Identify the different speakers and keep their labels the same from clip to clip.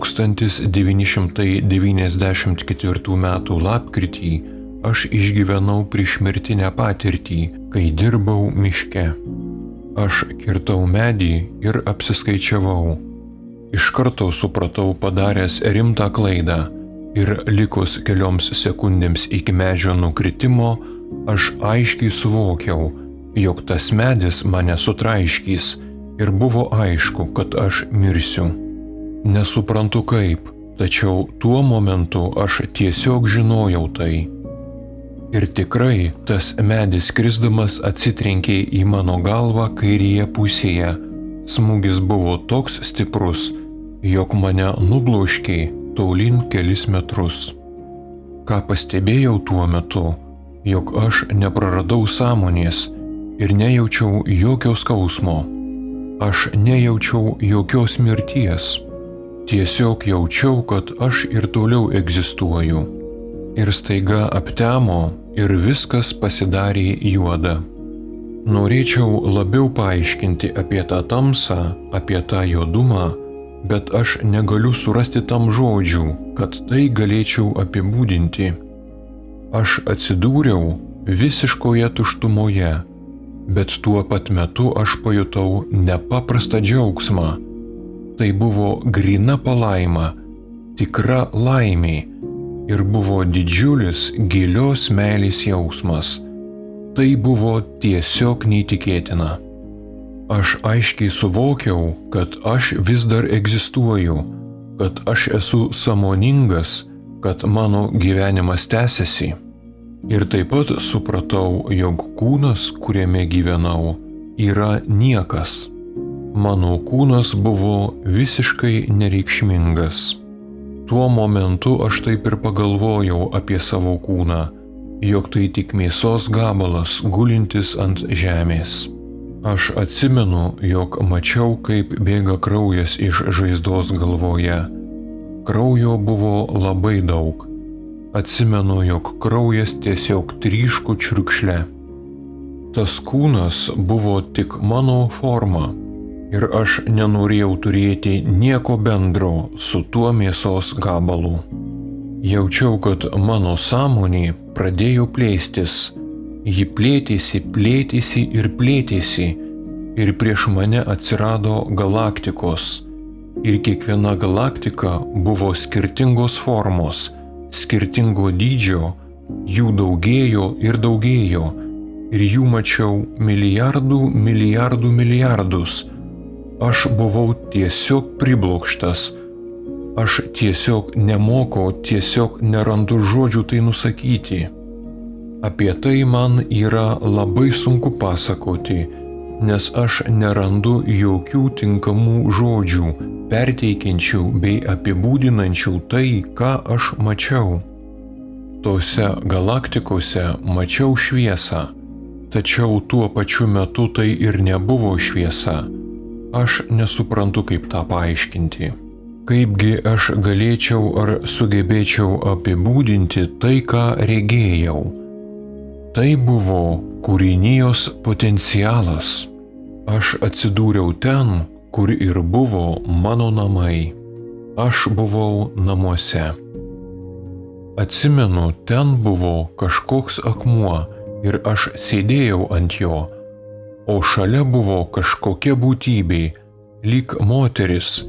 Speaker 1: 1994 m. lapkritį aš išgyvenau priešmirtinę patirtį, kai dirbau miške. Aš kirtau medį ir apsiskaičiavau. Iš karto supratau padaręs rimtą klaidą ir likus kelioms sekundėms iki medžio nukritimo, aš aiškiai suvokiau, jog tas medis mane sutraiškys ir buvo aišku, kad aš mirsiu. Nesuprantu kaip, tačiau tuo momentu aš tiesiog žinojau tai. Ir tikrai tas medis krisdamas atsitrenkė į mano galvą kairėje pusėje. Smūgis buvo toks stiprus, jog mane nubloškė tolyn kelis metrus. Ką pastebėjau tuo metu, jog aš nepraradau sąmonės ir nejaučiau jokio skausmo. Aš nejaučiau jokios mirties. Tiesiog jaučiau, kad aš ir toliau egzistuoju. Ir staiga aptemo ir viskas pasidarė juoda. Norėčiau labiau paaiškinti apie tą tamsą, apie tą juodumą, bet aš negaliu surasti tam žodžių, kad tai galėčiau apibūdinti. Aš atsidūriau visiškoje tuštumoje, bet tuo pat metu aš pajutau nepaprastą džiaugsmą. Tai buvo gryna palaima, tikra laimė ir buvo didžiulis gilios meilės jausmas. Tai buvo tiesiog neįtikėtina. Aš aiškiai suvokiau, kad aš vis dar egzistuoju, kad aš esu sąmoningas, kad mano gyvenimas tęsiasi. Ir taip pat supratau, jog kūnas, kuriame gyvenau, yra niekas. Mano kūnas buvo visiškai nereikšmingas. Tuo momentu aš taip ir pagalvojau apie savo kūną, jog tai tik mėsos gabalas gulintis ant žemės. Aš atsimenu, jog mačiau, kaip bėga kraujas iš žaizdos galvoje. Kraujo buvo labai daug. Atsimenu, jog kraujas tiesiog tryško čiurkšle. Tas kūnas buvo tik mano forma ir aš nenorėjau turėti nieko bendro su tuo mėsos gabalu. Jaučiau, kad mano sąmonė pradėjo plėstis. Ji plėtėsi ir prieš mane atsirado galaktikos. Ir kiekviena galaktika buvo skirtingos formos, skirtingo dydžio, jų daugėjo ir jų mačiau milijardus. Aš buvau tiesiog priblokštas. Aš tiesiog nerandu žodžių tai nusakyti. Apie tai man yra labai sunku pasakoti, nes aš nerandu jokių tinkamų žodžių, perteikiančių bei apibūdinančių tai, ką aš mačiau. Tose galaktikose mačiau šviesą, tačiau tuo pačiu metu tai ir nebuvo šviesa. Aš nesuprantu, kaip tą paaiškinti. Kaipgi aš galėčiau ar sugebėčiau apibūdinti tai, ką regėjau? Tai buvo kūrinijos potencialas. Aš atsidūriau ten, kur ir buvo mano namai. Aš buvau namuose. Atsimenu, ten buvo kažkoks akmuo ir aš sėdėjau ant jo, o šalia buvo kažkokia būtybė, lyg moteris,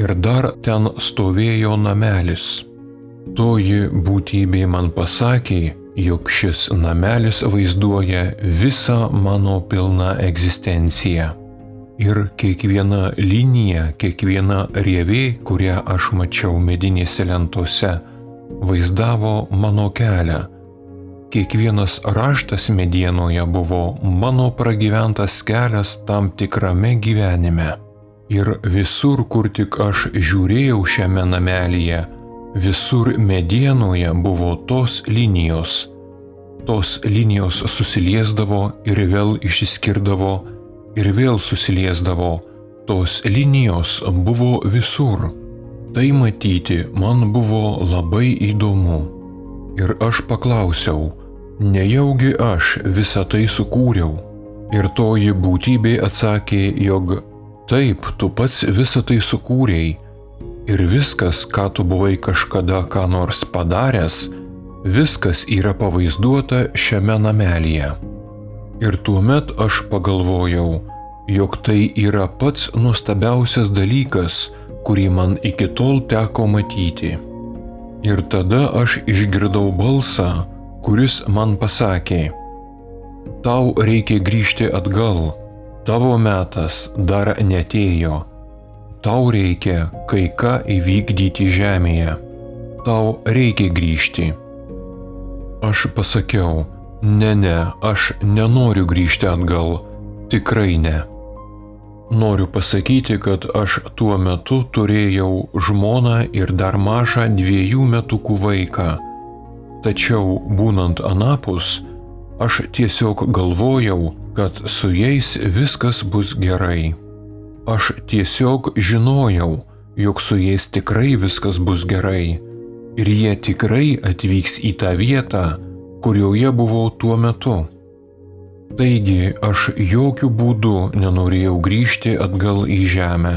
Speaker 1: ir dar ten stovėjo namelis. Toji būtybė man pasakė, jog šis namelis vaizduoja visą mano pilną egzistenciją. Ir kiekviena linija, kiekviena rievė, kurią aš mačiau medinėse lentose, vaizdavo mano kelią. Kiekvienas raštas medienoje buvo mano pragyventas kelias tam tikrame gyvenime. Ir visur, kur tik aš žiūrėjau šiame namelyje, visur medienoje buvo tos linijos. Tos linijos susiliesdavo ir vėl išsiskirdavo ir vėl susiliesdavo. Tos linijos buvo visur. Tai matyti man buvo labai įdomu. Ir aš paklausiau, nejaugi aš visą tai sukūriau? Ir toji būtybė atsakė, jog taip, tu pats visą tai sukūrei. ir viskas, ką tu buvai kažkada ką nors padaręs, viskas yra pavaizduota šiame namelyje. Ir tuomet aš pagalvojau, jog tai yra pats nuostabiausias dalykas, kurį man iki tol teko matyti. Ir tada aš išgirdau balsą, kuris man pasakė: tau reikia grįžti atgal, tavo metas dar neatėjo, tau reikia kai ką įvykdyti žemėje, tau reikia grįžti. Aš pasakiau: ne, aš nenoriu grįžti atgal, tikrai ne. Noriu pasakyti, kad aš tuo metu turėjau žmoną ir dar mažą 2 metukų vaiką. Tačiau būnant anapus, aš tiesiog galvojau, kad su jais viskas bus gerai. Aš tiesiog žinojau, jog su jais tikrai viskas bus gerai ir jie tikrai atvyks į tą vietą, kurioje buvau tuo metu. Taigi aš jokių būdų nenorėjau grįžti atgal į žemę.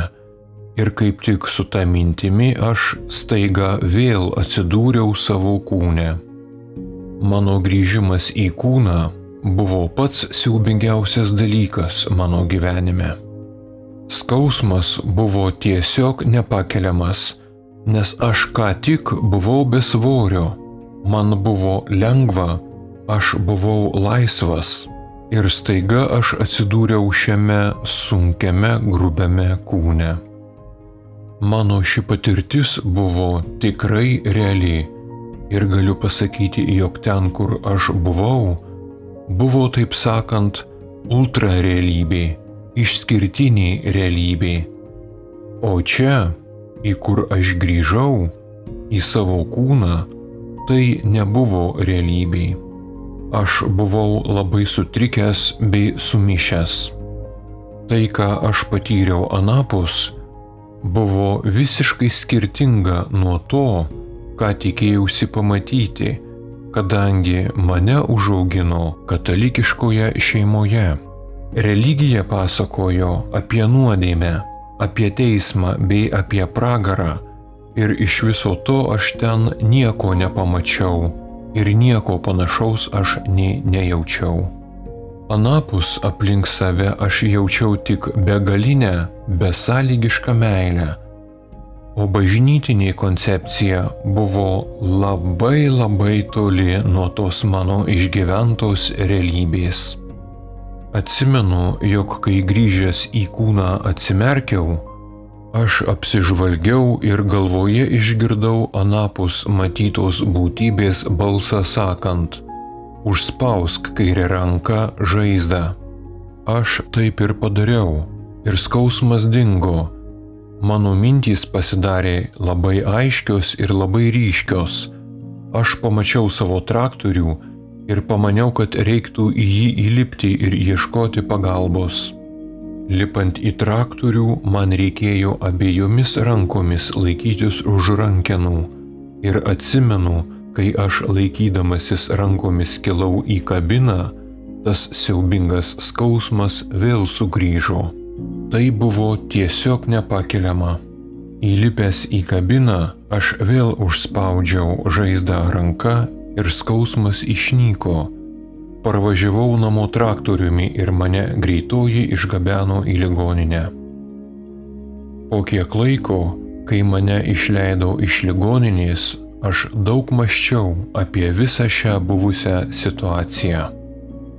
Speaker 1: Ir kaip tik su ta mintimi aš staiga vėl atsidūriau savo kūne. Mano grįžimas į kūną buvo pats siaubingiausias dalykas mano gyvenime. Skausmas buvo tiesiog nepakeliamas, nes aš ką tik buvau be svorio. Man buvo lengva, aš buvau laisvas ir staiga aš atsidūriau šiame sunkiame, grubiame kūne. Mano ši patirtis buvo tikrai reali ir galiu pasakyti, jog ten, kur aš buvau, buvo, taip sakant, ultra realybė, išskirtinė realybė. O čia, į kur aš grįžau, į savo kūną, tai nebuvo realybė. Aš buvau labai sutrikęs bei sumišęs. Tai, ką aš patyriau anapus, buvo visiškai skirtinga nuo to, ką tikėjausi pamatyti, kadangi mane užaugino katalikiškoje šeimoje. Religija pasakojo apie nuodėmę, apie teismą bei apie pragarą. Ir iš viso to aš ten nieko nepamačiau ir nieko panašaus aš nejaučiau. Anapus aplink save aš jaučiau tik begalinę, besąlygišką meilę, o bažnytinė koncepcija buvo labai toli nuo tos mano išgyventos realybės. Atsimenu, jog kai grįžęs į kūną atsimerkiau, aš apsižvalgiau ir galvoje išgirdau anapus matytos būtybės balsą sakant: užspausk kairę ranką žaizdą. Aš taip ir padariau ir skausmas dingo. Mano mintys pasidarė labai aiškios ir labai ryškios. Aš pamačiau savo traktorių ir pamaniau, kad reiktų į jį įlipti ir ieškoti pagalbos. Lipant į traktorių, man reikėjo abiejomis rankomis laikytis už rankenų ir atsimenu, kai aš laikydamasis rankomis kilau į kabiną, tas siaubingas skausmas vėl sugrįžo. Tai buvo tiesiog nepakeliama. Įlipęs į kabiną, aš vėl užspaudžiau žaizdą ranką ir skausmas išnyko. Parvažiavau namo traktoriumi ir mane greitoji išgabeno į ligoninę. Po kiek laiko, kai mane išleido iš ligoninės, aš daug mąsčiau apie visą šią buvusią situaciją.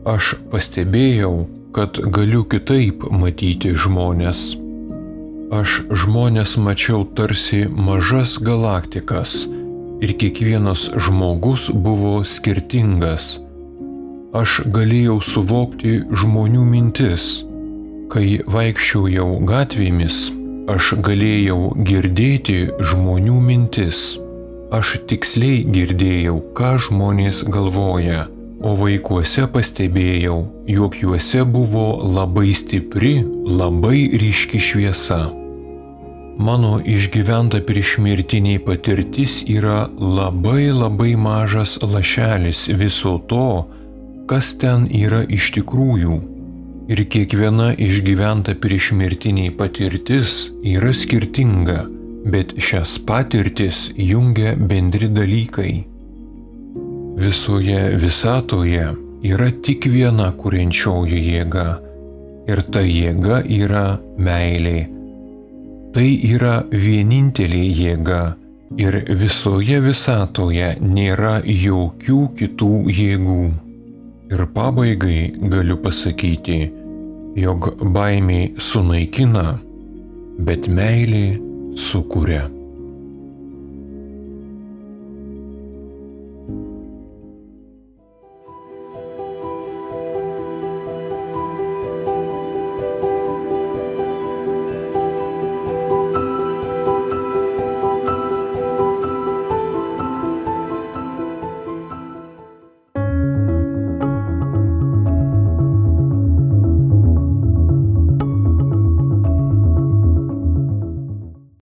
Speaker 1: Aš pastebėjau, kad galiu kitaip matyti žmonės. Aš žmonės mačiau tarsi mažas galaktikas ir kiekvienas žmogus buvo skirtingas. Aš galėjau suvokti žmonių mintis. Kai vaikščiojau gatvėmis, aš galėjau girdėti žmonių mintis. Aš tiksliai girdėjau, ką žmonės galvoja, o vaikuose pastebėjau, jog juose buvo labai stipri, labai ryški šviesa. Mano išgyventa priešmirtinė patirtis yra labai mažas lašelis viso to, kas ten yra iš tikrųjų. Ir kiekviena išgyventa priešmirtinė patirtis yra skirtinga bet šias patirtis jungia bendri dalykai. Visoje visatoje yra tik viena kuriančioji jėga ir ta jėga yra meilė. Tai yra vienintelė jėga ir visoje visatoje nėra jokių kitų jėgų. Ir pabaigai galiu pasakyti, jog baimė sunaikina, bet meilė sukuria.